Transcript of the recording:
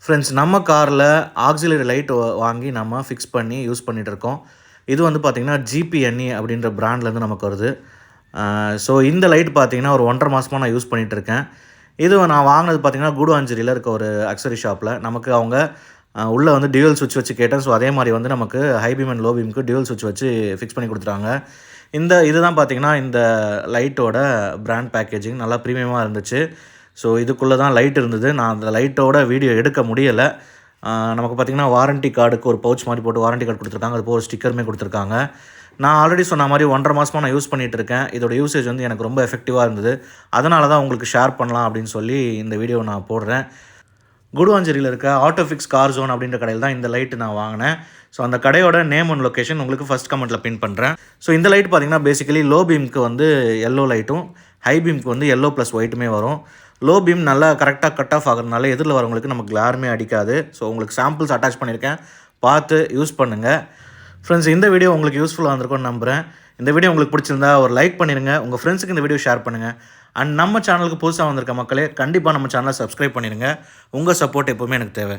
Friends, நம்ம காரில் auxiliary light வாங்கி நம்ம ஃபிக்ஸ் பண்ணி யூஸ் பண்ணிகிட்டு இருக்கோம். இது வந்து பார்த்திங்கன்னா GPNE அப்படின்ற பிராண்ட்லேருந்து நமக்கு வருது. ஸோ இந்த லைட் பார்த்திங்கன்னா ஒரு 1.5 மாதமாக நான் யூஸ் பண்ணிகிட்ருக்கேன். இது நான் வாங்கினது பார்த்திங்கன்னா கூடுவாஞ்சேரியில் இருக்க ஒரு அக்சரி ஷாப்பில். நமக்கு அவங்க உள்ளே வந்து டியூவல் சுவிட்ச் வச்சு கேட்டேன். ஸோ அதே மாதிரி வந்து நமக்கு ஹை பீம் அண்ட் லோ பீமுக்கு டியூவல் சுவிட்ச் வச்சு ஃபிக்ஸ் பண்ணி கொடுத்துட்டாங்க. இதுதான் பார்த்திங்கன்னா இந்த லைட்டோட பிராண்ட் பேக்கேஜிங் நல்லா ப்ரீமியமாக இருந்துச்சு. ஸோ இதுக்குள்ளே தான் லைட் இருந்தது. நான் அந்த லைட்டோட வீடியோ எடுக்க முடியலை. நமக்கு பார்த்திங்கன்னா வாரண்ட்டி கார்டுக்கு ஒரு பவுச் மாதிரி போட்டு வாரண்ட்டி கார்டு கொடுத்துருக்காங்க. அது போக ஒரு ஸ்டிக்கருமே கொடுத்துருக்காங்க. நான் ஆல்ரெடி சொன்ன மாதிரி 1.5 மாதமாக நான் யூஸ் பண்ணிகிட்ருக்கேன். இதோட யூசேஜ் வந்து எனக்கு ரொம்ப எஃபெக்டிவாக இருந்தது. அதனால தான் உங்களுக்கு ஷேர் பண்ணலாம் அப்படின்னு சொல்லி இந்த வீடியோ நான் போடுறேன். கூடுவாஞ்சேரியில் இருக்க ஆட்டோஃபிக்ஸ் கார் ஜோன் அப்படின்ற கடையில் தான் இந்த லைட்டு நான் வாங்கினேன். ஸோ அந்த கடையோட நேம் அண்ட் லொக்கேஷன் உங்களுக்கு ஃபஸ்ட் கமெண்ட்டில் பின் பண்ணுறேன். ஸோ இந்த லைட் பார்த்திங்கன்னா பேசிக்கலி லோ பீமுக்கு வந்து எல்லோ லைட்டும், ஹை பீமுக்கு வந்து எல்லோ ப்ளஸ் ஒயிட்டுமே வரும். லோ பீம் நல்லா கரெக்டாக கட் ஆஃப் ஆகிறதுனால எதிரில் வரவங்களுக்கு நமக்கு கிளாருமே அடிக்காது. ஸோ உங்களுக்கு சாம்பிள்ஸ் அட்டாச் பண்ணியிருக்கேன், பார்த்து யூஸ் பண்ணுங்கள். ஃப்ரெண்ட்ஸ், இந்த வீடியோ உங்களுக்கு யூஸ்ஃபுல்லாக இருந்திருக்கும்னு நம்புகிறேன். இந்த வீடியோ உங்களுக்கு பிடிச்சிருந்தா ஒரு லைக் பண்ணிடுங்க, உங்கள் ஃப்ரெண்ட்ஸுக்கு இந்த வீடியோ ஷேர் பண்ணுங்கள். அண்ட் நம்ம சேனலுக்கு புதுசாக வந்திருக்க மக்களே கண்டிப்பாக நம்ம சேனலை சப்ஸ்கிரைப் பண்ணிடுங்க. உங்கள் சப்போர்ட் எப்போவுமே எனக்கு தேவை.